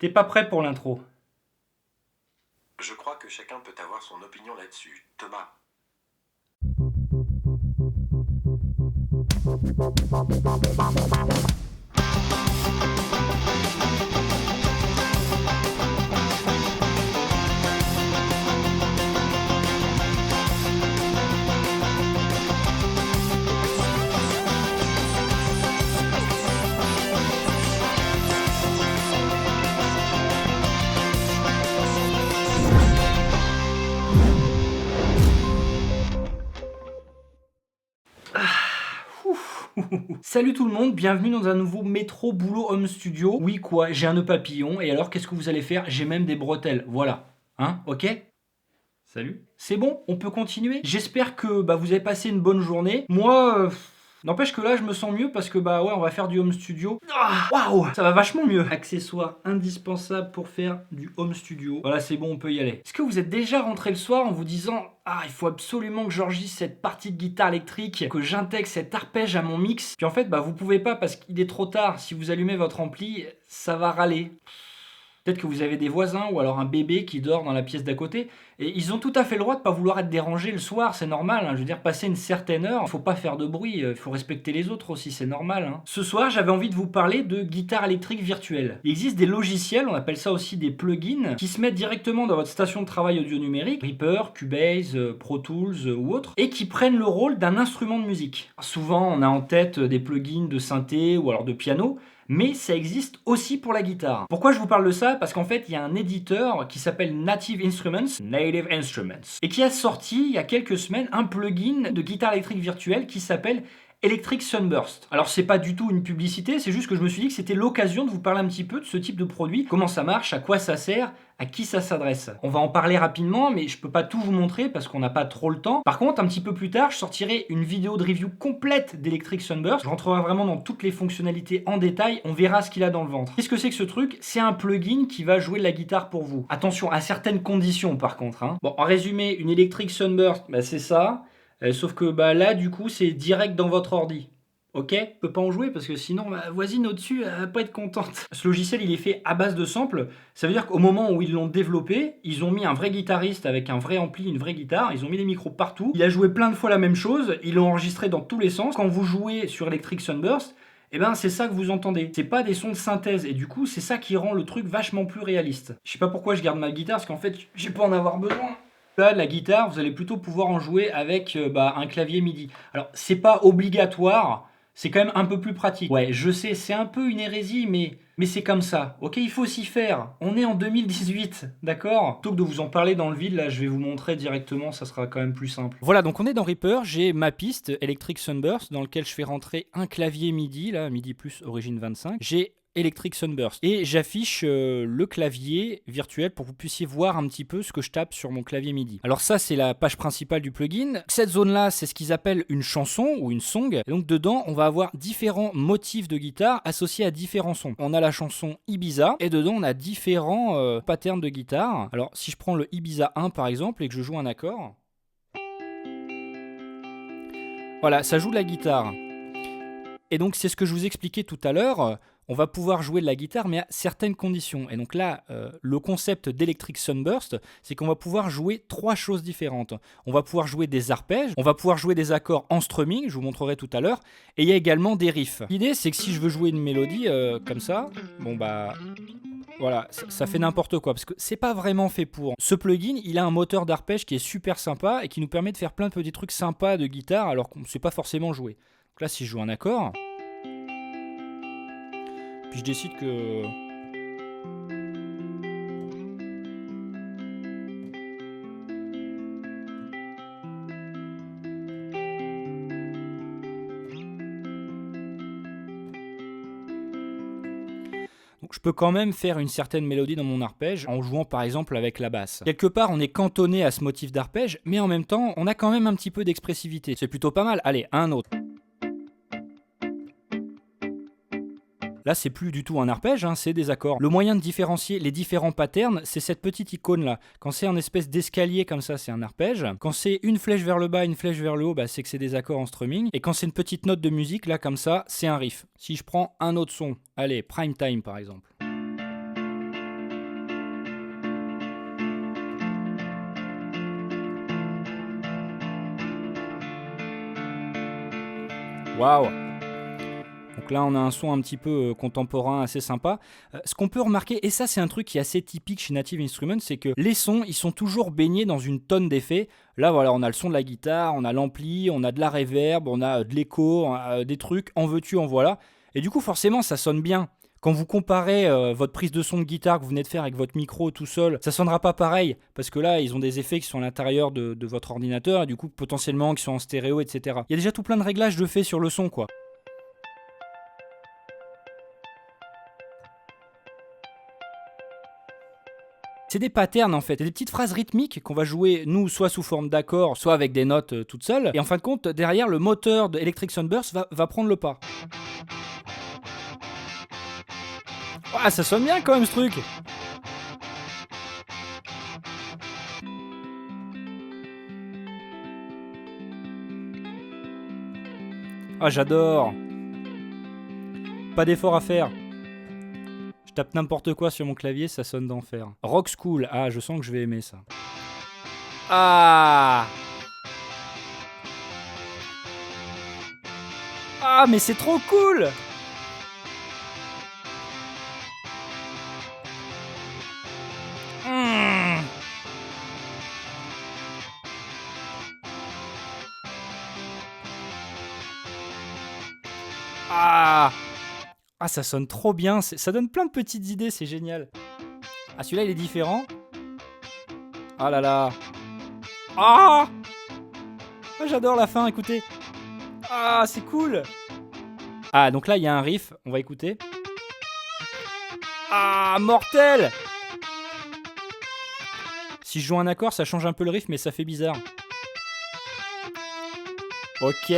T'es pas prêt pour l'intro. Je crois que chacun peut avoir son opinion là-dessus. Thomas. Salut tout le monde, bienvenue dans un nouveau Métro Boulot Home Studio. Oui quoi, j'ai un nœud papillon, et alors qu'est-ce que vous allez faire? J'ai même des bretelles, voilà. Hein, ok? Salut. C'est bon, on peut continuer? J'espère que vous avez passé une bonne journée. Moi, n'empêche que là, je me sens mieux parce que ouais, on va faire du home studio. Waouh, ça va vachement mieux. Accessoire indispensable pour faire du home studio. Voilà, c'est bon, on peut y aller. Est-ce que vous êtes déjà rentré le soir en vous disant il faut absolument que j'enregistre cette partie de guitare électrique, que j'intègre cet arpège à mon mix. Puis en fait, vous pouvez pas parce qu'il est trop tard. Si vous allumez votre ampli, ça va râler. Peut-être que vous avez des voisins ou alors un bébé qui dort dans la pièce d'à côté. Et ils ont tout à fait le droit de ne pas vouloir être dérangés le soir, c'est normal. Je veux dire, passer une certaine heure, il ne faut pas faire de bruit, il faut respecter les autres aussi, c'est normal. Ce soir, j'avais envie de vous parler de guitare électrique virtuelle. Il existe des logiciels, on appelle ça aussi des plugins, qui se mettent directement dans votre station de travail audio numérique, Reaper, Cubase, Pro Tools ou autres, et qui prennent le rôle d'un instrument de musique. Souvent, on a en tête des plugins de synthé ou alors de piano, mais ça existe aussi pour la guitare. Pourquoi je vous parle de ça? Parce qu'en fait, il y a un éditeur qui s'appelle Native Instruments, et qui a sorti il y a quelques semaines un plugin de guitare électrique virtuelle qui s'appelle Electric Sunburst. Alors c'est pas du tout une publicité, c'est juste que je me suis dit que c'était l'occasion de vous parler un petit peu de ce type de produit, comment ça marche, à quoi ça sert, à qui ça s'adresse. On va en parler rapidement, mais je peux pas tout vous montrer parce qu'on n'a pas trop le temps. Par contre, un petit peu plus tard, je sortirai une vidéo de review complète d'Electric Sunburst. Je rentrerai vraiment dans toutes les fonctionnalités en détail, on verra ce qu'il a dans le ventre. Qu'est-ce que c'est que ce truc? C'est un plugin qui va jouer de la guitare pour vous. Attention, à certaines conditions par contre. Bon, en résumé, une Electric Sunburst, c'est ça. Sauf que là, du coup, c'est direct dans votre ordi. Ok? Je peux pas en jouer parce que sinon ma voisine au-dessus elle va pas être contente. Ce logiciel il est fait à base de samples. Ça veut dire qu'au moment où ils l'ont développé, ils ont mis un vrai guitariste avec un vrai ampli, une vraie guitare. Ils ont mis des micros partout. Il a joué plein de fois la même chose. Ils l'ont enregistré dans tous les sens. Quand vous jouez sur Electric Sunburst, c'est ça que vous entendez. C'est pas des sons de synthèse. Et du coup, c'est ça qui rend le truc vachement plus réaliste. Je sais pas pourquoi je garde ma guitare parce qu'en fait, j'ai pas en avoir besoin. Là, la guitare, vous allez plutôt pouvoir en jouer avec un clavier MIDI. Alors, c'est pas obligatoire, c'est quand même un peu plus pratique. Ouais, je sais, c'est un peu une hérésie, mais c'est comme ça. Ok, il faut s'y faire. On est en 2018, d'accord? Plutôt que de vous en parler dans le vide, là, je vais vous montrer directement, ça sera quand même plus simple. Voilà, donc on est dans Reaper, j'ai ma piste Electric Sunburst, dans lequel je fais rentrer un clavier MIDI, là, MIDI plus Origin 25. J'ai Electric Sunburst. Et j'affiche le clavier virtuel pour que vous puissiez voir un petit peu ce que je tape sur mon clavier MIDI. Alors ça, c'est la page principale du plugin. Cette zone-là, c'est ce qu'ils appellent une chanson ou une song. Et donc dedans, on va avoir différents motifs de guitare associés à différents sons. On a la chanson Ibiza et dedans, on a différents patterns de guitare. Alors si je prends le Ibiza 1 par exemple et que je joue un accord, voilà, ça joue de la guitare. Et donc c'est ce que je vous expliquais tout à l'heure. On va pouvoir jouer de la guitare, mais à certaines conditions. Et donc là, le concept d'Electric Sunburst, c'est qu'on va pouvoir jouer trois choses différentes. On va pouvoir jouer des arpèges, on va pouvoir jouer des accords en strumming, je vous montrerai tout à l'heure, et il y a également des riffs. L'idée, c'est que si je veux jouer une mélodie comme ça, voilà, ça fait n'importe quoi, parce que c'est pas vraiment fait pour. Ce plugin, il a un moteur d'arpège qui est super sympa et qui nous permet de faire plein de petits trucs sympas de guitare, alors qu'on ne sait pas forcément jouer. Donc là, si je joue un accord, puis je décide que... Donc je peux quand même faire une certaine mélodie dans mon arpège en jouant par exemple avec la basse. Quelque part, on est cantonné à ce motif d'arpège, mais en même temps, on a quand même un petit peu d'expressivité. C'est plutôt pas mal. Allez, un autre. Là, c'est plus du tout un arpège, c'est des accords. Le moyen de différencier les différents patterns, c'est cette petite icône-là. Quand c'est un espèce d'escalier comme ça, c'est un arpège. Quand c'est une flèche vers le bas, une flèche vers le haut, c'est que c'est des accords en strumming. Et quand c'est une petite note de musique, là, comme ça, c'est un riff. Si je prends un autre son, allez, Prime Time par exemple. Waouh. Donc là, on a un son un petit peu contemporain, assez sympa. Ce qu'on peut remarquer, et ça c'est un truc qui est assez typique chez Native Instruments, c'est que les sons, ils sont toujours baignés dans une tonne d'effets. Là, voilà, on a le son de la guitare, on a l'ampli, on a de la reverb, on a de l'écho, des trucs, en veux-tu, en voilà. Et du coup, forcément, ça sonne bien. Quand vous comparez votre prise de son de guitare que vous venez de faire avec votre micro tout seul, ça sonnera pas pareil, parce que là, ils ont des effets qui sont à l'intérieur de votre ordinateur, et du coup, potentiellement, qui sont en stéréo, etc. Il y a déjà tout plein de réglages de fait sur le son, quoi. C'est des patterns en fait, c'est des petites phrases rythmiques qu'on va jouer nous soit sous forme d'accords, soit avec des notes toutes seules. Et en fin de compte, derrière le moteur de Electric Sunburst va prendre le pas. Ah, ça sonne bien quand même ce truc. Ah, j'adore. Pas d'effort à faire. Je tape n'importe quoi sur mon clavier, ça sonne d'enfer. Rock School, ah, je sens que je vais aimer ça. Ah. Ah, mais c'est trop cool. Ah. Ah, ça sonne trop bien, ça donne plein de petites idées, c'est génial. Ah, celui-là, il est différent. Ah là là. Ah, ah, j'adore la fin, écoutez. Ah, c'est cool. Ah, donc là, il y a un riff, on va écouter. Ah, mortel. Si je joue un accord, ça change un peu le riff, mais ça fait bizarre. Ok.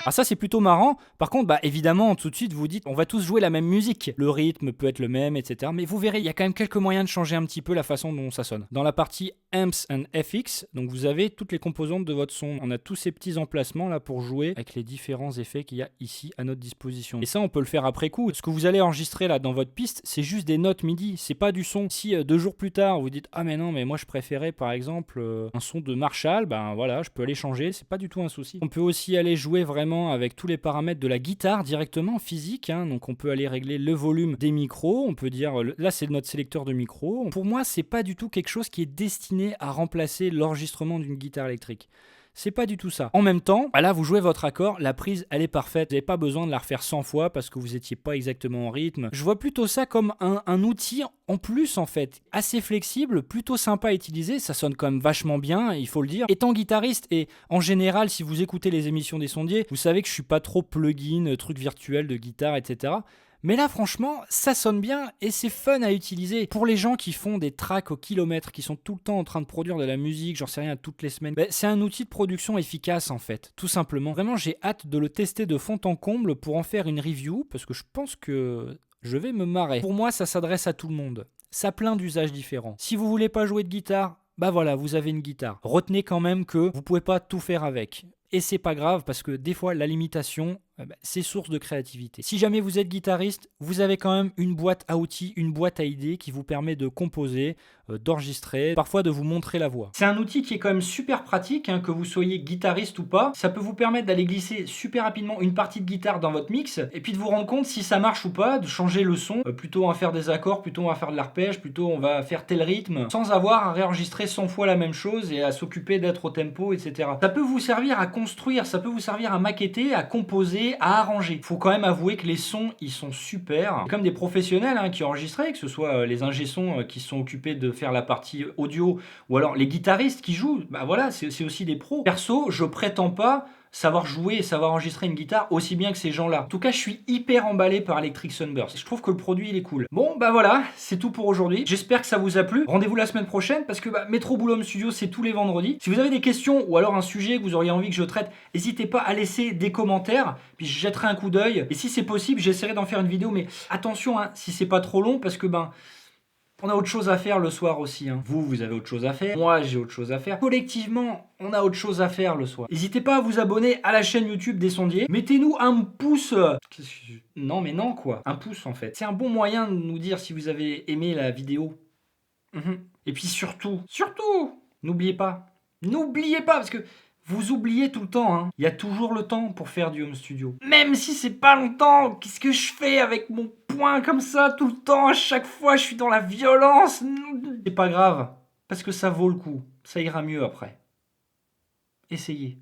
Ah, ça c'est plutôt marrant. Par contre, bah évidemment, tout de suite vous dites, on va tous jouer la même musique. Le rythme peut être le même, etc. Mais vous verrez, il y a quand même quelques moyens de changer un petit peu la façon dont ça sonne. Dans la partie Amps and FX, donc vous avez toutes les composantes de votre son. On a tous ces petits emplacements là pour jouer avec les différents effets qu'il y a ici à notre disposition. Et ça, on peut le faire après coup. Ce que vous allez enregistrer là dans votre piste, c'est juste des notes MIDI. C'est pas du son. Si 2 jours plus tard vous dites, ah mais non, mais moi je préférais par exemple un son de Marshall, ben voilà, je peux aller changer. C'est pas du tout un souci. On peut aussi aller jouer vraiment avec tous les paramètres de la guitare directement physique, hein. Donc on peut aller régler le volume des micros, on peut dire là c'est notre sélecteur de micro. Pour moi, c'est pas du tout quelque chose qui est destiné à remplacer l'enregistrement d'une guitare électrique. C'est pas du tout ça. En même temps, là vous jouez votre accord, la prise elle est parfaite. Vous n'avez pas besoin de la refaire 100 fois parce que vous étiez pas exactement en rythme. Je vois plutôt ça comme un outil en plus en fait, assez flexible, plutôt sympa à utiliser. Ça sonne quand même vachement bien, il faut le dire. Étant guitariste et en général, si vous écoutez les émissions des sondiers, vous savez que je suis pas trop plugin, truc virtuel de guitare, etc. Mais là, franchement, ça sonne bien et c'est fun à utiliser. Pour les gens qui font des tracks au kilomètre, qui sont tout le temps en train de produire de la musique, j'en sais rien, toutes les semaines, c'est un outil de production efficace en fait, tout simplement. Vraiment, j'ai hâte de le tester de fond en comble pour en faire une review, parce que je pense que je vais me marrer. Pour moi, ça s'adresse à tout le monde. Ça a plein d'usages différents. Si vous voulez pas jouer de guitare, bah voilà, vous avez une guitare. Retenez quand même que vous pouvez pas tout faire avec. Et c'est pas grave parce que des fois la limitation, c'est source de créativité. Si jamais vous êtes guitariste, vous avez quand même une boîte à outils, une boîte à idées qui vous permet de composer, d'enregistrer, parfois de vous montrer la voix. C'est un outil qui est quand même super pratique, hein, que vous soyez guitariste ou pas. Ça peut vous permettre d'aller glisser super rapidement une partie de guitare dans votre mix et puis de vous rendre compte si ça marche ou pas, de changer le son. Plutôt on va faire des accords, plutôt on va faire de l'arpège, plutôt on va faire tel rythme, sans avoir à réenregistrer 100 fois la même chose et à s'occuper d'être au tempo, etc. Ça peut vous servir à construire, ça peut vous servir à maqueter, à composer, à arranger. Faut quand même avouer que les sons, ils sont super. C'est comme des professionnels, hein, qui enregistraient, que ce soit les ingé-sons qui sont occupés de faire la partie audio, ou alors les guitaristes qui jouent, bah voilà, c'est aussi des pros. Perso, je prétends pas savoir jouer et savoir enregistrer une guitare aussi bien que ces gens-là. En tout cas, je suis hyper emballé par Electric Sunburst. Je trouve que le produit, il est cool. Bon, bah voilà, c'est tout pour aujourd'hui. J'espère que ça vous a plu. Rendez-vous la semaine prochaine parce que Metro Boulot Home Studio, c'est tous les vendredis. Si vous avez des questions ou alors un sujet que vous auriez envie que je traite, n'hésitez pas à laisser des commentaires, puis je jetterai un coup d'œil. Et si c'est possible, j'essaierai d'en faire une vidéo, mais attention, hein, si c'est pas trop long, parce que on a autre chose à faire le soir aussi, hein. Vous avez autre chose à faire. Moi, j'ai autre chose à faire. Collectivement, on a autre chose à faire le soir. N'hésitez pas à vous abonner à la chaîne YouTube des sondiers. Mettez-nous un pouce. Non, mais non, quoi. Un pouce, en fait. C'est un bon moyen de nous dire si vous avez aimé la vidéo. Et puis surtout, n'oubliez pas, parce que Vous oubliez tout le temps, hein. Il y a toujours le temps pour faire du home studio. Même si c'est pas longtemps, qu'est-ce que je fais avec mon poing comme ça tout le temps? À chaque fois, je suis dans la violence. C'est pas grave, parce que ça vaut le coup. Ça ira mieux après. Essayez.